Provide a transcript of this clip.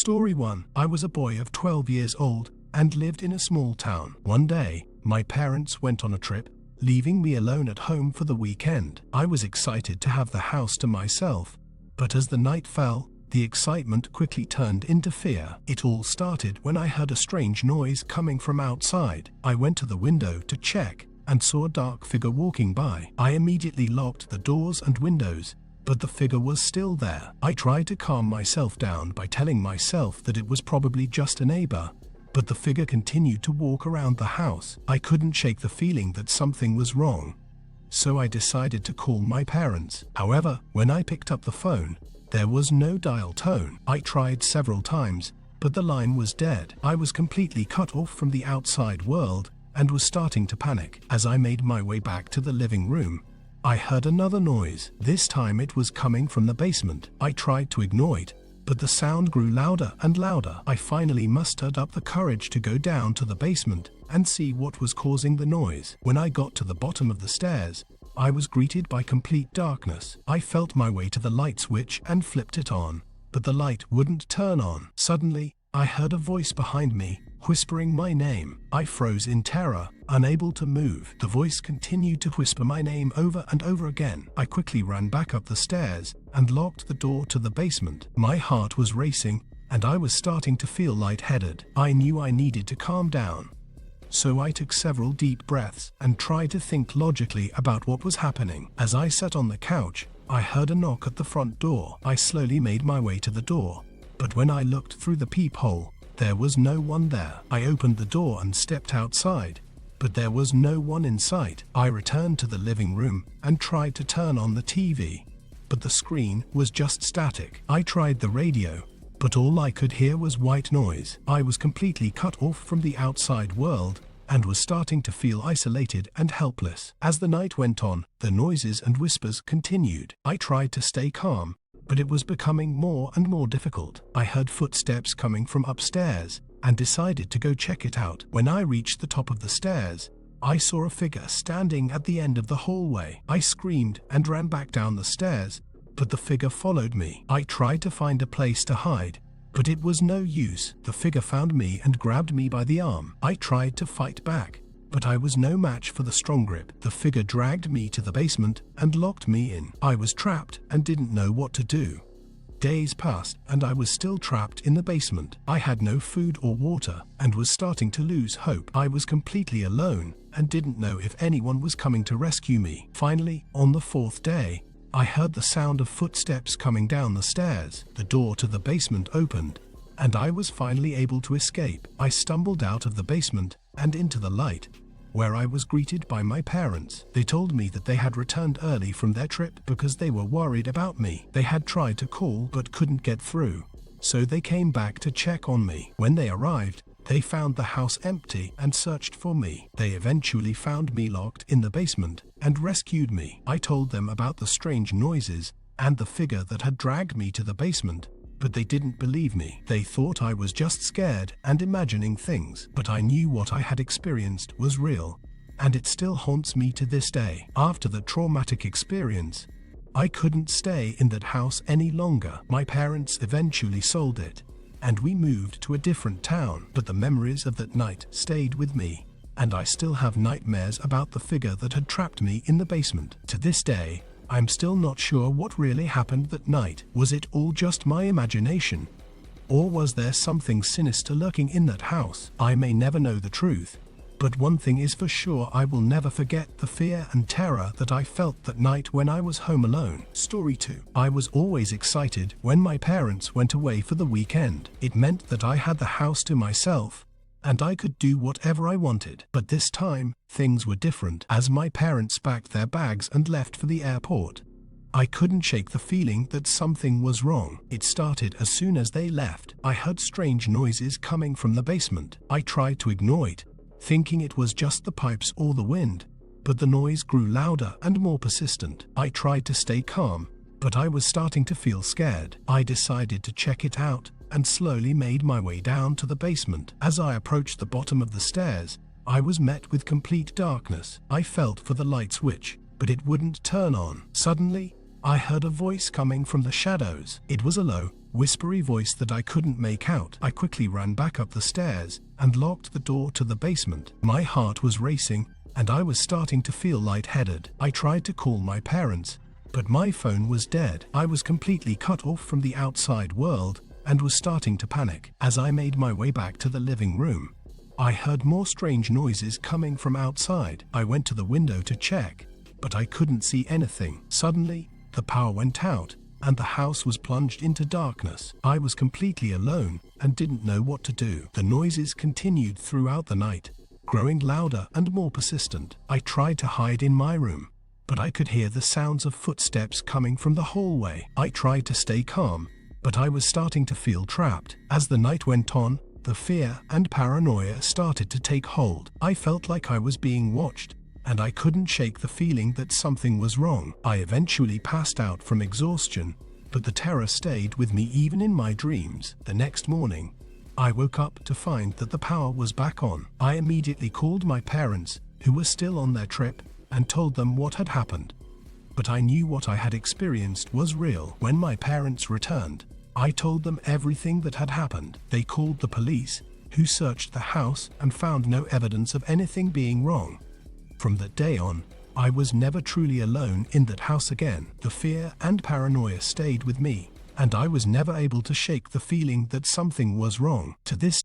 Story 1. I was a boy of 12 years old and lived in a small town. One day, my parents went on a trip, leaving me alone at home for the weekend. I was excited to have the house to myself, but as the night fell, the excitement quickly turned into fear. It all started when I heard a strange noise coming from outside. I went to the window to check and saw a dark figure walking by. I immediately locked the doors and windows, but the figure was still there. I tried to calm myself down by telling myself that it was probably just a neighbor, but the figure continued to walk around the house. I couldn't shake the feeling that something was wrong, so I decided to call my parents. However, when I picked up the phone, there was no dial tone. I tried several times, but the line was dead. I was completely cut off from the outside world and was starting to panic. As I made my way back to the living room, I heard another noise. This time it was coming from the basement. I tried to ignore it, but the sound grew louder and louder. I finally mustered up the courage to go down to the basement and see what was causing the noise. When I got to the bottom of the stairs, I was greeted by complete darkness. I felt my way to the light switch and flipped it on, but the light wouldn't turn on. Suddenly, I heard a voice behind me, whispering my name. I froze in terror, unable to move. The voice continued to whisper my name over and over again. I quickly ran back up the stairs and locked the door to the basement. My heart was racing, and I was starting to feel lightheaded. I knew I needed to calm down, so I took several deep breaths and tried to think logically about what was happening. As I sat on the couch, I heard a knock at the front door. I slowly made my way to the door, but when I looked through the peephole, there was no one there. I opened the door and stepped outside, but there was no one in sight. I returned to the living room and tried to turn on the TV, but the screen was just static. I tried the radio, but all I could hear was white noise. I was completely cut off from the outside world and was starting to feel isolated and helpless. As the night went on, the noises and whispers continued. I tried to stay calm, but it was becoming more and more difficult. I heard footsteps coming from upstairs and decided to go check it out. When I reached the top of the stairs, I saw a figure standing at the end of the hallway. I screamed and ran back down the stairs, but the figure followed me. I tried to find a place to hide, but it was no use. The figure found me and grabbed me by the arm. I tried to fight back, but I was no match for the strong grip. The figure dragged me to the basement and locked me in. I was trapped and didn't know what to do. Days passed and I was still trapped in the basement. I had no food or water and was starting to lose hope. I was completely alone and didn't know if anyone was coming to rescue me. Finally, on the fourth day, I heard the sound of footsteps coming down the stairs. The door to the basement opened, and I was finally able to escape. I stumbled out of the basement and into the light, where I was greeted by my parents. They told me that they had returned early from their trip because they were worried about me. They had tried to call but couldn't get through, so they came back to check on me. When they arrived, they found the house empty and searched for me. They eventually found me locked in the basement and rescued me. I told them about the strange noises and the figure that had dragged me to the basement, but they didn't believe me. They thought I was just scared and imagining things, but I knew what I had experienced was real, and it still haunts me to this day. After the traumatic experience, I couldn't stay in that house any longer. My parents eventually sold it, and we moved to a different town, but the memories of that night stayed with me, and I still have nightmares about the figure that had trapped me in the basement. To this day, I'm still not sure what really happened that night. Was it all just my imagination, or was there something sinister lurking in that house? I may never know the truth, but one thing is for sure: I will never forget the fear and terror that I felt that night when I was home alone. Story 2. I was always excited when my parents went away for the weekend. It meant that I had the house to myself, and I could do whatever I wanted. But this time, things were different. As my parents packed their bags and left for the airport, I couldn't shake the feeling that something was wrong. It started as soon as they left. I heard strange noises coming from the basement. I tried to ignore it, thinking it was just the pipes or the wind, but the noise grew louder and more persistent. I tried to stay calm, but I was starting to feel scared. I decided to check it out and slowly made my way down to the basement. As I approached the bottom of the stairs, I was met with complete darkness. I felt for the light switch, but it wouldn't turn on. Suddenly, I heard a voice coming from the shadows. It was a low, whispery voice that I couldn't make out. I quickly ran back up the stairs and locked the door to the basement. My heart was racing, and I was starting to feel lightheaded. I tried to call my parents, but my phone was dead. I was completely cut off from the outside world and was starting to panic. As I made my way back to the living room, I heard more strange noises coming from outside. I went to the window to check, but I couldn't see anything. Suddenly, the power went out, and the house was plunged into darkness. I was completely alone and didn't know what to do. The noises continued throughout the night, growing louder and more persistent. I tried to hide in my room, but I could hear the sounds of footsteps coming from the hallway. I tried to stay calm, but I was starting to feel trapped. As the night went on, the fear and paranoia started to take hold. I felt like I was being watched, and I couldn't shake the feeling that something was wrong. I eventually passed out from exhaustion, but the terror stayed with me even in my dreams. The next morning, I woke up to find that the power was back on. I immediately called my parents, who were still on their trip, and told them what had happened. But I knew what I had experienced was real. When my parents returned, I told them everything that had happened. They called the police, who searched the house and found no evidence of anything being wrong. From that day on, I was never truly alone in that house again. The fear and paranoia stayed with me, and I was never able to shake the feeling that something was wrong. To this